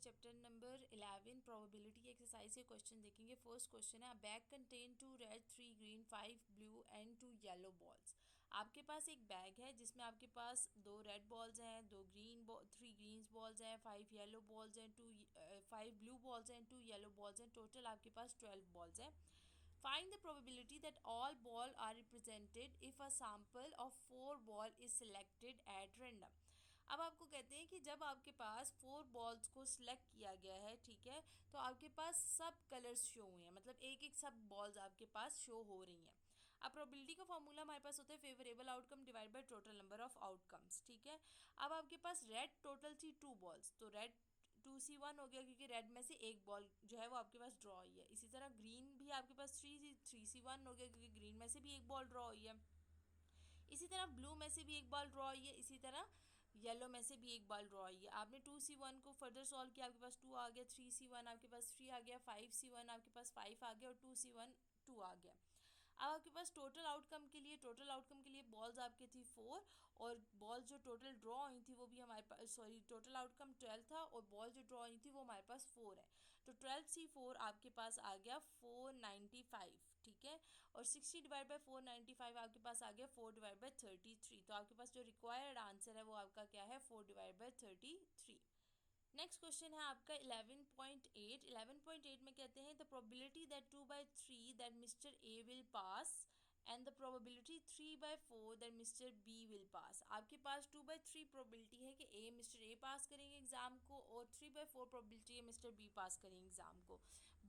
Chapter number 11 probability exercise के question देखेंगे। First question है, bag contain 2 red 3 green 5 blue and 2 yellow balls. आपके पास एक बैग है जिसमें आपके पास 2 रेड बॉल्स हैं, 3 ग्रीन बॉल्स हैं, 5 येलो बॉल्स हैं, 5 ब्लू बॉल्स हैं, 2 येलो बॉल्स हैं। टोटल आपके पास 12 बॉल्स हैं। Find the probability that all balls are represented if a sample of 4 ball is selected at random। अब आपको कहते हैं कि जब आपके पास 4 बॉल्स को सिलेक्ट किया गया है, ठीक है, तो आपके पास सब कलर्स शो हुए हैं, मतलब एक एक सब बॉल्स आपके पास शो हो रही हैं। अब प्रोबेबिलिटी का फॉर्मूला हमारे पास होता है favourable outcome divide by total number of outcomes, ठीक है। अब आपके पास रेड टोटल थी 2 बॉल्स, तो रेड 2C1 हो गया क्योंकि रेड में से एक बॉल जो है वो आपके पास ड्रॉ हुई है। इसी तरह ग्रीन भी आपके पास 3C1 हो गया क्योंकि ग्रीन में से भी एक बॉल ड्रॉ हुई है। इसी तरह ब्लू में से भी एक बॉल ड्रॉ हुई है। इसी तरह येलो में से भी एक बॉल ड्रॉ हुई है। आपने 2C1 को फर्दर सॉल्व किया, आपके पास 2 आ गया, 3C1 आपके पास 3 आ गया, 5C1 आपके पास 5 आ गया और 2C1 2 आ गया। अब आपके पास टोटल आउटकम के लिए बॉल्स आपके थी 4 और बॉल्स जो टोटल ड्रॉ हुई थी वो भी हमारे पास, सॉरी, टोटल आउटकम 12 था और बॉल जो ड्रॉ हुई थी वो हमारे पास 4 है। तो 12C4 आपके पास आ गया 495, ठीक है, और 60 डिवाइड बाई 495 आपके पास आ गया 4 डिवाइड बाई 33। तो आपके पास जो रिक्वायर्ड आंसर है वो आपका क्या है, 4 डिवाइड बाई 33। नेक्स्ट क्वेश्चन है आपका 11.8। 11.8 में कहते हैं the probability that 2/3 that mister A will pass and the probability 3/4 that mister B will pass. आपके पास 2/3 प्रोबेबिलिटी है कि मिस्टर ए पास करेंगे एग्जाम को और 3/4 प्रोबेबिलिटी है मिस्टर बी पास करेंगे एग्जाम को।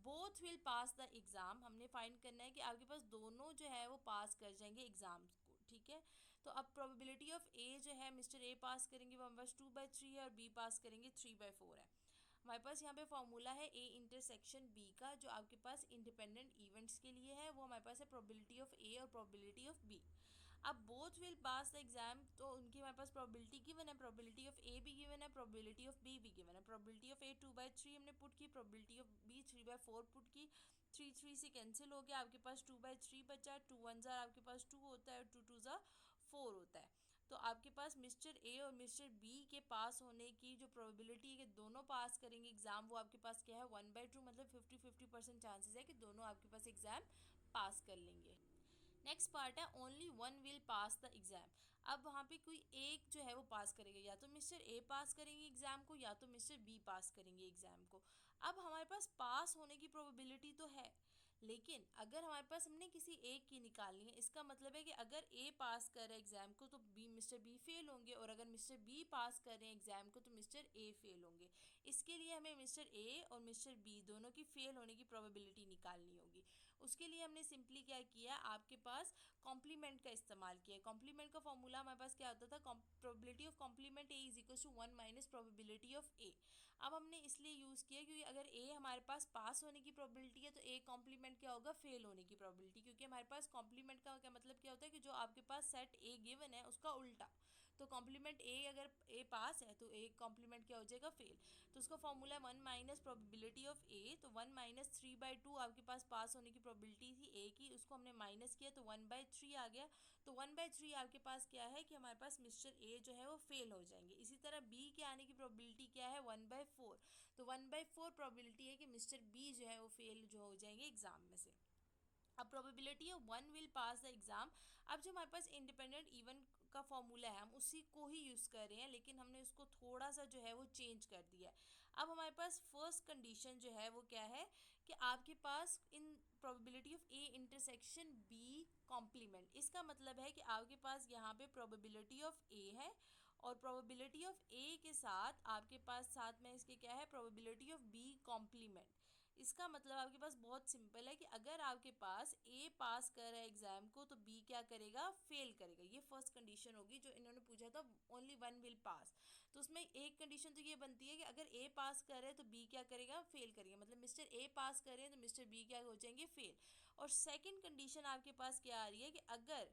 Both will pass the exam, हमने फाइंड करना है कि आपके पास दोनों जो है वो पास कर जाएंगे एग्जाम को, ठीक है। तो अब प्रोबेबिलिटी ऑफ ए जो है मिस्टर ए पास करेंगे वो हमारे पास 2/3 है और बी पास करेंगे 3/4 है। हमारे पास यहाँ पे फॉर्मूला है ए इंटरसेक्शन बी का, जो आपके पास इंडिपेंडेंट इवेंट्स के लिए है, वो हमारे पास है प्रोबेबिलिटी ऑफ ए और प्रोबेबिलिटी ऑफ बी। अब both will pass the exam, तो उनकी हमारे पास प्रोबेबिलिटी गिवन है, प्रोबेबिलिटी ऑफ ए भी गिवन है, प्रोबेबिलिटी ऑफ बी भी गिवन है। प्रोबेबिलिटी ऑफ ए 2/3 हमने पुट की, प्रोबेबिलिटी ऑफ बी 3/4 पुट की। 3 से कैंसिल हो गया, आपके पास 2/3 बचा। 2 1 ज़ा आपके पास 2 होता है और 2 2 ज़ा 4 होता है। तो आपके पास मिस्टर ए और मिस्टर बी के पास होने की जो प्रोबेबिलिटी है कि दोनों पास करेंगे एग्जाम, वो आपके पास क्या है, 1/2, मतलब 50-50% चांसेस है कि दोनों आपके पास एग्जाम पास कर लेंगे। नेक्स्ट पार्ट है only one will pass the exam. अब वहाँ पे कोई एक जो है वो पास करेगा, या तो मिस्टर ए पास करेंगे एग्जाम को या तो मिस्टर बी पास करेंगे एग्जाम को। अब हमारे पास पास होने की प्रोबेबिलिटी तो है, लेकिन अगर हमारे पास हमने किसी एक की निकालनी है, इसका मतलब है कि अगर ए पास कर रहे एग्जाम को तो मिस्टर बी फेल होंगे, और अगर मिस्टर बी पास कर रहे हैं एग्जाम को तो मिस्टर ए फेल होंगे। इसके लिए हमें मिस्टर ए और मिस्टर बी दोनों की फेल होने की प्रोबेबिलिटी निकालनी होगी। उसके लिए हमने सिंपली क्या किया, आपके पास कॉम्प्लीमेंट का इस्तेमाल किया। कॉम्प्लीमेंट का फॉर्मूला हमारे पास क्या होता था, probability of complement A is equal to 1 minus probability of A. अब हमने इसलिए यूज़ किया क्योंकि अगर ए हमारे पास पास होने की प्रोबेबिलिटी है तो ए कॉम्प्लीमेंट क्या होगा, फेल होने की प्रोबेबिलिटी, क्योंकि हमारे पास कॉम्प्लीमेंट का क्या मतलब क्या होता है कि जो आपके पास सेट ए गिवन है उसका उल्टा। तो कॉम्प्लीमेंट ए, अगर ए पास है तो ए कॉम्प्लीमेंट क्या हो जाएगा, फेल। तो उसका फॉर्मूला है 1 माइनस प्रोबेबिलिटी ऑफ ए, तो 1 माइनस 3/2 आपके पास होने की प्रोबेबिलिटी थी ए की, उसको हमने माइनस किया तो 1/3 आ गया। तो 1/3 आपके पास क्या है कि हमारे पास मिस्टर ए जो है वो फेल हो जाएंगे। इसी तरह बी के आने की प्रोबेबिलिटी क्या है, 1/4। तो 1/4 प्रोबेबिलिटी है कि मिस्टर बी जो है वो फेल जो हो जाएंगे एग्जाम में से। अब probability of 1 will pass the exam. अब जो हमारे पास इंडिपेंडेंट इवेंट का फॉर्मूला है हम उसी को ही यूज़ कर रहे हैं, लेकिन हमने उसको थोड़ा सा जो है वो चेंज कर दिया है। अब हमारे पास फर्स्ट कंडीशन जो है वो क्या है कि आपके पास in probability of A intersection B complement, इसका मतलब है कि आपके पास यहाँ पे प्रोबेबिलिटी ऑफ ए है और प्रोबेबिलिटी ऑफ ए के साथ आपके पास साथ में इसके क्या है, प्रोबेबिलिटी ऑफ बी कॉम्प्लीमेंट। इसका मतलब आपके पास बहुत सिंपल है कि अगर आपके पास ए पास कर रहा है एग्जाम को तो बी क्या करेगा, फेल करेगा। ये फर्स्ट कंडीशन होगी जो इन्होंने पूछा था, ओनली वन विल पास। तो उसमें एक कंडीशन तो ये बनती है कि अगर ए पास कर रहे हैं तो बी क्या करेगा, फेल करेगा, मतलब मिस्टर ए पास कर रहे हैं तो मिस्टर बी क्या हो जाएंगे, फेल। और सेकेंड कंडीशन आपके पास क्या आ रही है कि अगर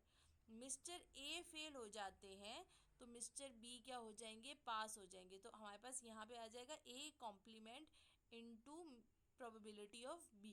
मिस्टर ए फेल हो जाते हैं तो मिस्टर बी क्या हो जाएंगे, पास हो जाएंगे। तो हमारे पास यहाँ पे आ जाएगा A complement into probability of B.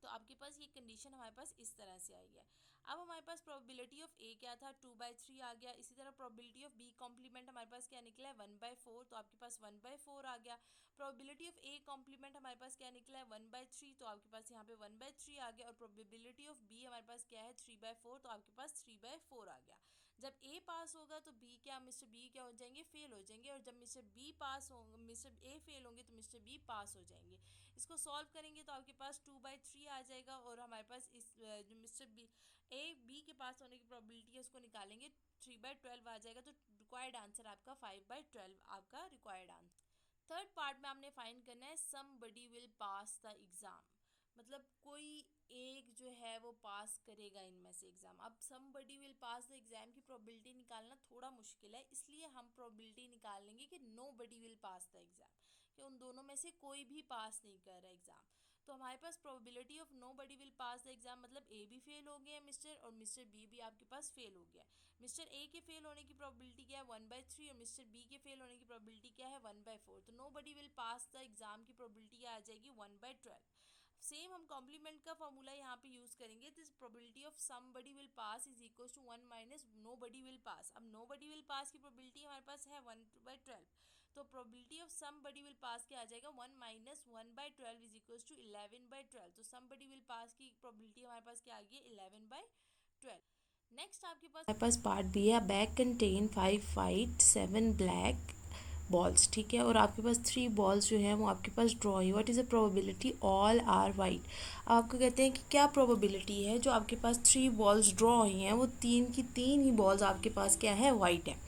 तो आपके पास ये कंडीशन हमारे पास इस तरह से आई है। अब हमारे पास प्रोबेबिलिटी ऑफ ए क्या था, 2/3 आ गया। इसी तरह प्रोबेबिलिटी ऑफ बी कॉम्प्लीमेंट हमारे पास क्या निकला है, 1/4, तो आपके पास 1/4 आ गया। प्रोबेबिलिटी ऑफ ए कॉम्प्लीमेंट हमारे पास क्या निकला है 1/3, तो आपके पास यहाँ पे 1/3 आ गया। और प्रोबेबिलिटी ऑफ बी हमारे पास क्या है 3/4, तो आपके पास 3/4 आ गया। जब ए पास होगा तो बी क्या, मिस्टर बी क्या हो जाएंगे, फेल हो जाएंगे। और जब मिस्टर बी पास होंगे, मिस्टर ए फेल होंगे, तो मिस्टर बी पास हो जाएंगे। इसको सॉल्व करेंगे तो आपके पास 2/3 आ जाएगा। और हमारे पास इस जो मिस्टर बी ए बी के पास होने की प्रोबेबिलिटी है उसको निकालेंगे, 3/12 आ जाएगा। तो रिक्वायर्ड आंसर आपका 5/12 आपका रिक्वायर्ड आंसर। थर्ड पार्ट में आपने फाइंड करना है somebody will pass the exam, मतलब कोई एक जो है वो पास करेगा इनमें से एग्जाम। अब somebody will pass the exam की प्रोबेबिलिटी निकालना थोड़ा मुश्किल है, इसलिए हम प्रोबेबिलिटी निकाल लेंगे कि nobody will pass the exam, कि उन दोनों में से कोई भी पास नहीं कर रहा एग्जाम। तो हमारे पास probability of nobody will pass the exam मतलब ए भी फेल हो गया मिस्टर, और मिस्टर बी भी आपके पास फेल हो गया। मिस्टर ए के फेल होने की प्रोबेबिलिटी क्या है 1/3, और मिस्टर बी के फेल होने की प्रोबेबिलिटी क्या है 1/4। तो nobody will pass the exam की प्रोबेबिलिटी आ जाएगी 1/12। सेम हम कॉम्प्लीमेंट का फॉर्मूला यहाँ पे यूज करेंगे। This probability of somebody will pass is equal to 1 minus nobody will pass. अब नोबडी विल पास की प्रोबेबिलिटी हमारे पास है 1/12, तो प्रोबेबिलिटी ऑफ समबडी विल पास क्या आ जाएगा 1 माइनस 1/12 इज इक्वल टू 11/12। तो समबडी विल पास की प्रोबेबिलिटी हमारे पास क्या आ गई 11/12। नेक्स्ट आपके पास हमारे पास पार्ट बी है, bag contain 5 white 7 black balls, ठीक है। और आपके पास 3 बॉल्स जो हैं वो आपके पास ड्रॉ है। What is the probability all are white. आपको कहते हैं कि क्या प्रोबेबिलिटी है जो आपके पास 3 बॉल्स ड्रॉ हुई हैं वो 3 की 3 ही बॉल्स आपके पास क्या है वाइट है।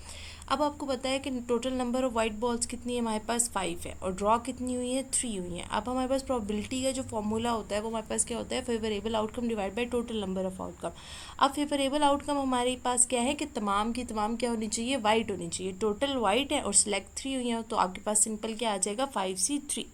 अब आपको पता है कि total number of white balls कितनी है हमारे पास 5 है, और ड्रॉ कितनी हुई है 3 हुई है। अब हमारे पास प्रोबेबिलिटी का जो फॉर्मूला होता है वो हमारे पास क्या होता है favourable outcome divide by total number of outcome. अब फेवरेबल आउटकम हमारे पास क्या है कि तमाम की तमाम क्या होनी चाहिए वाइट होनी चाहिए। टोटल वाइट है और सिलेक्ट 3 हुई है, तो आपके पास सिंपल क्या आ जाएगा 5C3।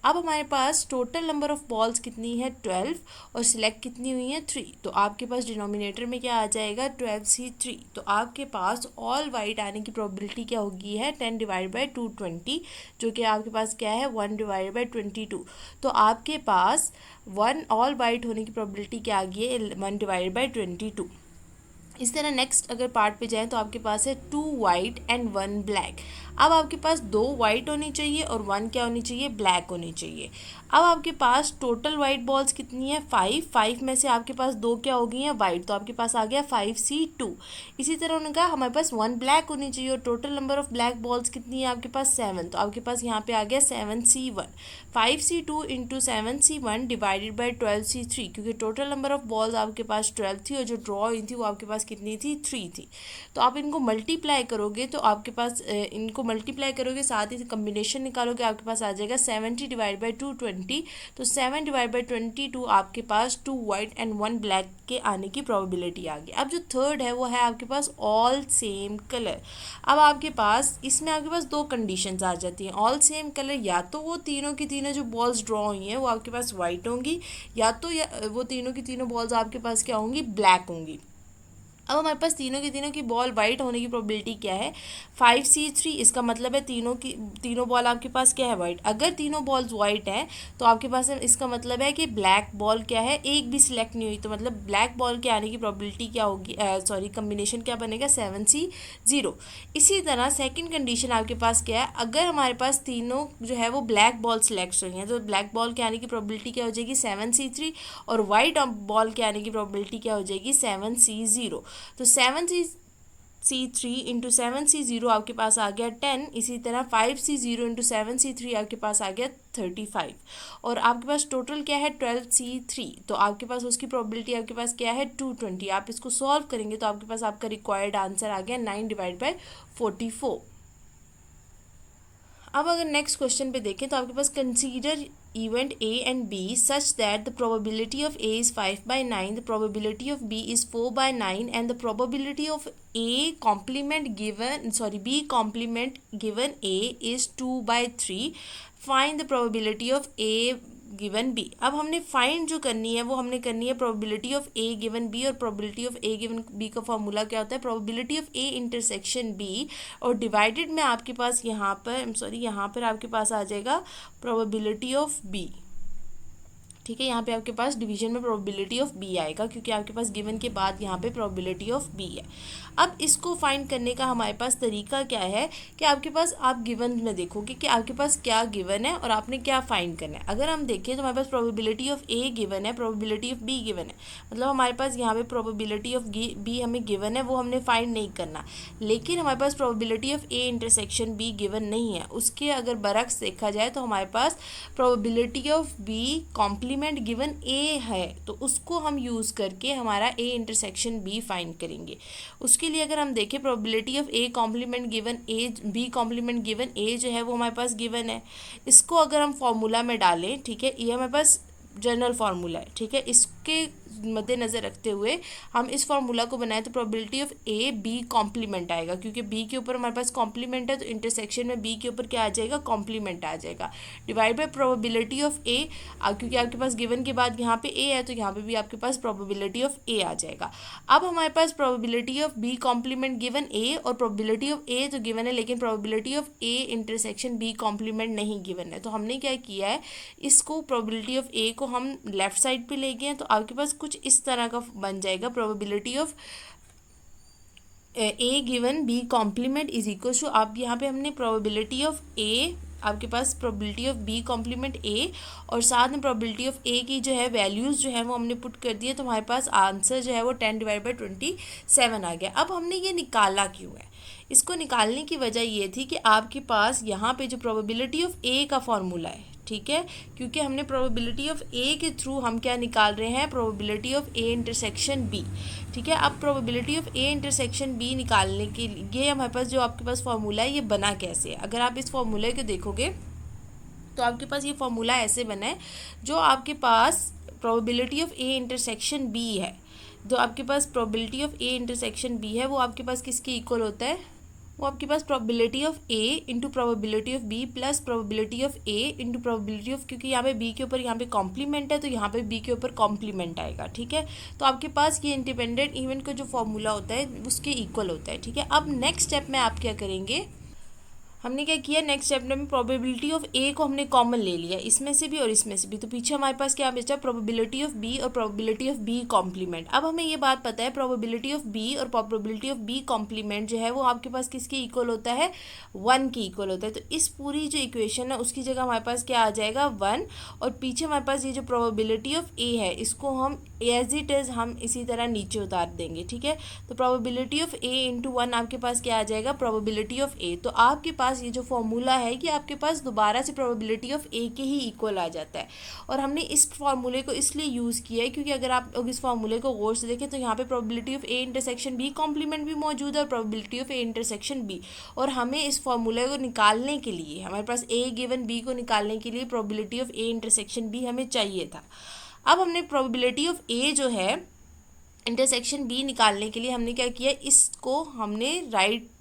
अब हमारे पास टोटल नंबर ऑफ बॉल्स कितनी है 12 और सिलेक्ट कितनी हुई है 3, तो आपके पास डिनोमिनेटर में क्या आ जाएगा 12C3। तो आपके पास ऑल वाइट आने की प्रोबेबिलिटी क्या होगी है 10 डिवाइड बाई 220, जो कि आपके पास क्या है 1 डिवाइड बाई 22। तो आपके पास 1 ऑल वाइट होने की प्रोबेबिलिटी क्या आ गई है 1 डिवाइड बाई 22। इस तरह नेक्स्ट अगर पार्ट पे जाएं तो आपके पास है 2 वाइट एंड 1 ब्लैक। अब आपके पास 2 वाइट होनी चाहिए और 1 क्या होनी चाहिए ब्लैक होनी चाहिए। अब आपके पास टोटल वाइट बॉल्स कितनी है 5 में से आपके पास 2 क्या हो गई हैं वाइट, तो आपके पास आ गया 5C2। इसी तरह उन्होंने कहा हमारे पास 1 ब्लैक होनी चाहिए और total number of black balls कितनी है आपके पास 7, तो आपके पास यहाँ पे आ गया 7C1। 5C2 into 7C1 divided by 12C3, क्योंकि टोटल नंबर ऑफ बॉल्स आपके पास 12 थी और जो ड्रॉ हुई थी वो आपके पास कितनी थी 3 थी। तो आप इनको मल्टीप्लाई करोगे तो आपके पास इनको मल्टीप्लाई करोगे साथ ही कम्बिनेशन निकालोगे आपके पास आ जाएगा 70 डिवाइड बाई 220। तो 7 डिवाइड बाई 22 आपके पास 2 वाइट एंड 1 ब्लैक के आने की प्रोबेबिलिटी आ गई। अब जो थर्ड है वो है आपके पास ऑल सेम कलर। अब आपके पास इसमें आपके पास 2 कंडीशंस आ जाती हैं। ऑल सेम कलर या तो वो तीनों की तीनों जो बॉल्स ड्रॉ हुई हैं वो आपके पास वाइट होंगी, या तो वो तीनों की तीनों बॉल्स आपके पास क्या होंगी ब्लैक होंगी। अब हमारे पास तीनों की बॉल वाइट होने की प्रोबेबिलिटी क्या है 5C3। इसका मतलब है तीनों बॉल आपके पास क्या है वाइट। अगर तीनों बॉल्स वाइट हैं तो आपके पास इसका मतलब है कि ब्लैक बॉल क्या है एक भी सिलेक्ट नहीं हुई, तो मतलब ब्लैक बॉल के आने की प्रोबेबिलिटी क्या होगी कम्बिनेशन क्या बनेगा 7C0। इसी तरह सेकंड कंडीशन आपके पास क्या है, अगर हमारे पास तीनों जो है वो ब्लैक बॉल सिलेक्ट हुई हैं तो ब्लैक बॉल के आने की प्रोबेबिलिटी क्या हो जाएगी 7C3, और वाइट बॉल के आने की प्रोबेबिलिटी क्या हो जाएगी 7C0। तो 7C3 इंटू 7C0 आपके पास आ गया 10। इसी तरह 5C0 इंटू 7C3 आपके पास आ गया 35। और आपके पास टोटल क्या है 12C3, तो आपके पास उसकी प्रोबेबिलिटी आपके पास क्या है 220। आप इसको सॉल्व करेंगे तो आपके पास आपका रिक्वायर्ड आंसर आ गया 9 डिवाइड बाई 44। अब अगर नेक्स्ट क्वेश्चन पे देखें तो आपके पास consider event A and B such that the probability of A is 5/9, the probability of B is 4/9, and the probability of B complement given A is 2/3. Find the probability of A given B. अब हमने find जो करनी है वो हमने करनी है probability of A given B, और probability of A given B का फॉर्मूला क्या होता है probability of A intersection B, और डिवाइडेड में आपके पास यहाँ पर आपके पास आ जाएगा प्रोबेबिलिटी ऑफ बी। ठीक है, यहाँ पे आपके पास डिवीजन में प्रोबेबिलिटी ऑफ बी आएगा क्योंकि आपके पास गिवन के बाद यहाँ पे प्रोबेबिलिटी ऑफ बी है। अब इसको फाइंड करने का हमारे पास तरीका क्या है कि आपके पास आप गिवन में देखोगे कि आपके पास क्या गिवन है और आपने क्या फाइंड करना है। अगर हम देखें तो हमारे पास प्रोबेबिलिटी ऑफ ए गिवन है, प्रोबेबिलिटी ऑफ बी गिवन है, मतलब हमारे पास यहाँ पे प्रोबेबिलिटी ऑफ बी हमें गिवन है, वो हमने फाइंड नहीं करना। लेकिन हमारे पास probability of A intersection B given नहीं है, उसके अगर बरक्स देखा जाए तो हमारे पास probability of B complement given A है, तो उसको हम यूज़ करके हमारा ए इंटरसेक्शन बी फाइंड करेंगे। उसके लिए अगर हम देखें probability of A complement given A, B complement given A जो है वो हमारे पास गिवन है। इसको अगर हम फॉर्मूला में डालें, ठीक है, ये हमारे पास जनरल फार्मूला है, ठीक है, इसके मद्देनज़र रखते हुए हम इस फार्मूला को बनाएं तो probability of A B complement आएगा, क्योंकि बी के ऊपर हमारे पास कॉम्प्लीमेंट है तो इंटरसेक्शन में बी के ऊपर क्या आ जाएगा, कॉम्प्लीमेंट आ जाएगा, डिवाइड बाय प्रोबेबिलिटी ऑफ ए, क्योंकि आपके पास गिवन के बाद यहाँ पे ए है तो यहाँ पे भी आपके पास प्रोबेबिलिटी ऑफ ए आ जाएगा। अब हमारे पास probability of B complement given A और प्रोबेबिलिटी ऑफ ए तो गिवन है, लेकिन probability of A intersection B complement नहीं गिवन है, तो हमने क्या किया है, इसको प्रोबेबिलिटी ऑफ ए को हम लेफ्ट साइड पे ले गए हैं, तो आपके पास कुछ इस तरह का बन जाएगा, probability of A given B complement is equal to, आप यहाँ पे हमने प्रोबेबिलिटी ऑफ ए, आपके पास probability of B complement A और साथ में प्रोबेबिलिटी ऑफ ए की जो है वैल्यूज़ जो है वो हमने पुट कर दिए, तो हमारे पास आंसर जो है वो 10/27 आ गया। अब हमने ये निकाला क्यों है, इसको निकालने की वजह ये थी कि आपके पास यहाँ पे जो प्रोबेबिलिटी ऑफ ए का फॉर्मूला है, ठीक है, क्योंकि हमने प्रोबेबिलिटी ऑफ ए के थ्रू हम क्या निकाल रहे हैं, probability of A intersection B, ठीक है। अब probability of A intersection B निकालने के लिए हमारे पास जो आपके पास फॉर्मूला है ये बना कैसे है, अगर आप इस फॉर्मूले को देखोगे तो आपके पास ये फॉर्मूला ऐसे बना है, जो आपके पास probability of A intersection B है, जो आपके पास probability of A intersection B है वो आपके पास किसके इक्वल होता है, वो आपके पास probability of A into probability of B plus probability of A into probability of, क्योंकि यहाँ पे बी के ऊपर यहाँ पे कॉम्प्लीमेंट है तो यहाँ पे बी के ऊपर कॉम्प्लीमेंट आएगा, ठीक है। तो आपके पास ये इंडिपेंडेंट इवेंट का जो फॉर्मूला होता है उसके इक्वल होता है, ठीक है। अब नेक्स्ट स्टेप में आप क्या करेंगे, हमने क्या किया, नेक्स्ट स्टेप में प्रोबेबिलिटी ऑफ ए को हमने कॉमन ले लिया इसमें से भी और इसमें से भी, तो पीछे हमारे पास क्या बचा, प्रोबेबिलिटी ऑफ बी और प्रोबेबिलिटी ऑफ बी कॉम्प्लीमेंट। अब हमें ये बात पता है प्रोबेबिलिटी ऑफ बी और प्रोबेबिलिटी ऑफ बी कॉम्प्लीमेंट जो है वो आपके पास किसके इक्वल होता है, 1 के इक्वल होता है। तो इस पूरी जो इक्वेशन है उसकी जगह हमारे पास क्या आ जाएगा, 1, और पीछे हमारे पास ये जो प्रोबेबिलिटी ऑफ ए है इसको हम एज इट इज़ हम इसी तरह नीचे उतार देंगे, ठीक है। तो प्रोबेबिलिटी ऑफ ए इंटू 1 आपके पास क्या आ जाएगा, प्रोबेबिलिटी ऑफ ए। तो आपके पास ये जो फॉर्मूला है कि आपके पास दोबारा से प्रोबेबिलिटी ऑफ ए के ही इक्वल आ जाता है, और हमने इस फॉर्मूले को इसलिए यूज़ किया है क्योंकि अगर आप लोग इस फॉर्मूले को गौर से देखें तो यहाँ पे probability of A intersection B complement भी मौजूद है और probability of A intersection B, और हमें इस फॉर्मूले को निकालने के लिए हमारे पास ए गिवन बी को निकालने के लिए probability of A intersection B हमें चाहिए था। अब हमने प्रोबेबिलिटी ऑफ ए जो है इंटरसेक्शन बी निकालने के लिए हमने क्या किया, इसको हमने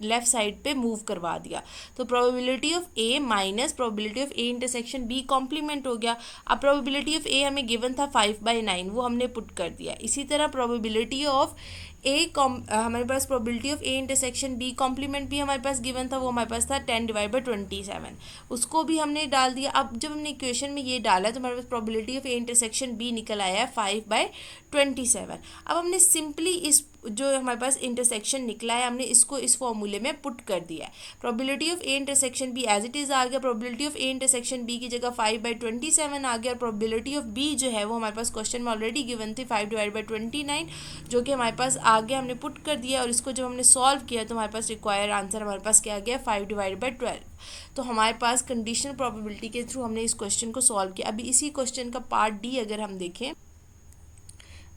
लेफ्ट साइड पे मूव करवा दिया, तो probability of A minus probability of A intersection B complement हो गया। अब प्रोबेबिलिटी ऑफ ए हमें गिवन था 5/9, वो हमने पुट कर दिया। इसी तरह प्रोबेबिलिटी ऑफ हमारे पास probability of A intersection B complement भी हमारे पास गिवन था, वो हमारे पास था 10/27, उसको भी हमने डाल दिया। अब जब हमने इक्वेशन में ये डाला तो हमारे पास probability of A intersection B निकल आया है 5/27। अब हमने सिंपली इस जो हमारे पास इंटरसेक्शन निकला है हमने इसको इस फॉर्मूले में पुट कर दिया है, probability of A intersection B as it is आ गया, probability of A intersection B की जगह 5/27 आ गया, और प्रोबेबिलिटी ऑफ बी जो है वो हमारे पास क्वेश्चन में ऑलरेडी गिवन थी 5/29, जो कि हमारे पास आ गया, हमने पुट कर दिया, और इसको जब हमने सॉल्व किया तो हमारे पास रिक्वायर्ड आंसर हमारे पास क्या आ गया, 5/12। तो हमारे पास कंडीशनल प्रोबेबिलिटी के थ्रू हमने इस क्वेश्चन को सॉल्व किया। अभी इसी क्वेश्चन का पार्ट डी अगर हम देखें,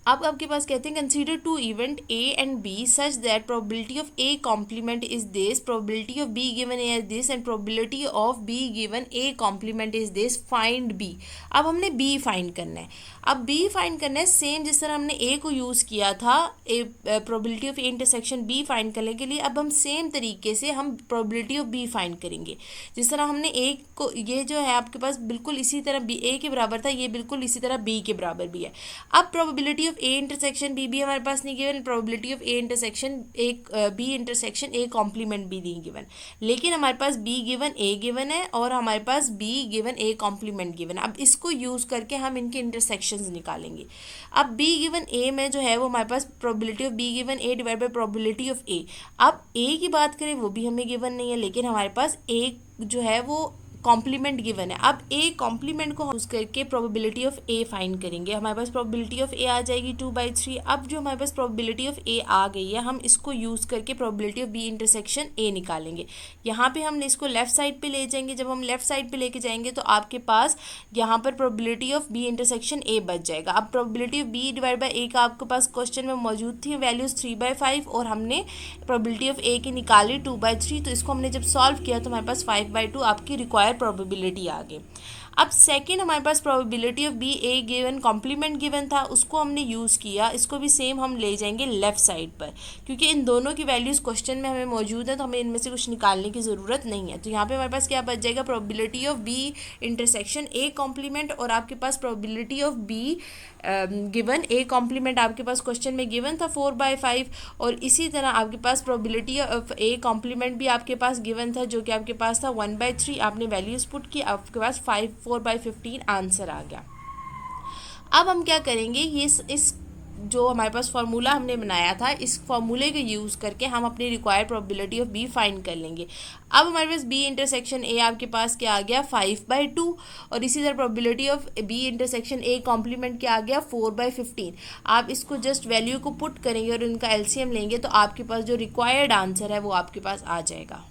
अब आपके पास कहते हैं consider 2 event A and B such that probability of A complement is this, probability of B given A as this and probability of B given A complement is this, find B. अब हमने B find करना है। अब B find करना है same जिस तरह हमने ए को यूज़ किया था probability of A intersection B find करने के लिए, अब हम सेम तरीके से हम प्रोबेबिलिटी ऑफ बी फाइंड करेंगे। जिस तरह हमने ए को, ये जो है आपके पास बिल्कुल इसी तरह बी ए के बराबर था, ये बिल्कुल इसी तरह बी के बराबर भी है। अब probability of A intersection B भी हमारे पास नहीं given, probability of A intersection एक बी इंटरसेक्शन ए कॉम्प्लीमेंट भी नहीं गिवन, लेकिन हमारे पास बी गिवन ए गिवन है और हमारे पास B given A complement given. अब इसको यूज़ करके हम इनके इंटरसेक्शंस निकालेंगे। अब बी गिवन ए में जो है वो हमारे पास probability of B given A divide by probability of A. अब ए की बात करें वो भी हमें गिवन नहीं है, लेकिन हमारे पास ए जो है वो कॉम्प्लीमेंट गिवन है। अब ए कॉम्प्लीमेंट को यूज़ करके प्रोबेबिलिटी ऑफ ए फाइंड करेंगे। हमारे पास प्रोबेबिलिटी ऑफ ए आ जाएगी 2/3। अब जो हमारे पास प्रोबेबिलिटी ऑफ ए आ गई है, हम इसको यूज़ करके probability of B intersection A निकालेंगे। यहाँ पे हमने इसको लेफ्ट साइड पे ले जाएंगे। जब हम लेफ्ट साइड पे लेके जाएंगे तो आपके पास यहाँ पर probability of B intersection A बच जाएगा। अब probability of B divide by A का आपके पास क्वेश्चन में मौजूद थी वैल्यूज़ 3/5 और हमने प्रोबेबिलिटी ऑफ ए की निकाली 2/3। तो इसको हमने जब सॉल्व किया तो हमारे पास 5/2 आपकी रिक्वायर्ड प्रोबेबिलिटी आ गई। अब सेकंड हमारे पास probability of B A given complement given था, उसको हमने यूज़ किया। इसको भी सेम हम ले जाएंगे लेफ़्ट साइड पर, क्योंकि इन दोनों की वैल्यूज़ क्वेश्चन में हमें मौजूद है तो हमें इनमें से कुछ निकालने की ज़रूरत नहीं है। तो यहाँ पे हमारे पास क्या बच जाएगा, probability of B intersection A complement और आपके पास probability of B given A complement आपके पास क्वेश्चन में गिवन था 4/5 और इसी तरह आपके पास प्रोबेबिलिटी ऑफ ए कॉम्प्लीमेंट भी आपके पास गिवन था जो कि आपके पास था 1/3। आपने वैल्यूज़ पुट की, आपके पास 4/15 आंसर आ गया। अब हम क्या करेंगे, ये इस जो हमारे पास फार्मूला हमने बनाया था इस फार्मूले को यूज़ करके हम अपनी required probability of B find कर लेंगे। अब हमारे पास बी इंटरसेक्शन ए आपके पास क्या आ गया 5/2 और इसी तरह probability of B intersection A complement क्या आ गया 4/15। आप इसको जस्ट वैल्यू को पुट करेंगे और उनका एलसीएम लेंगे तो आपके पास जो रिक्वायर्ड आंसर है वो आपके पास आ जाएगा।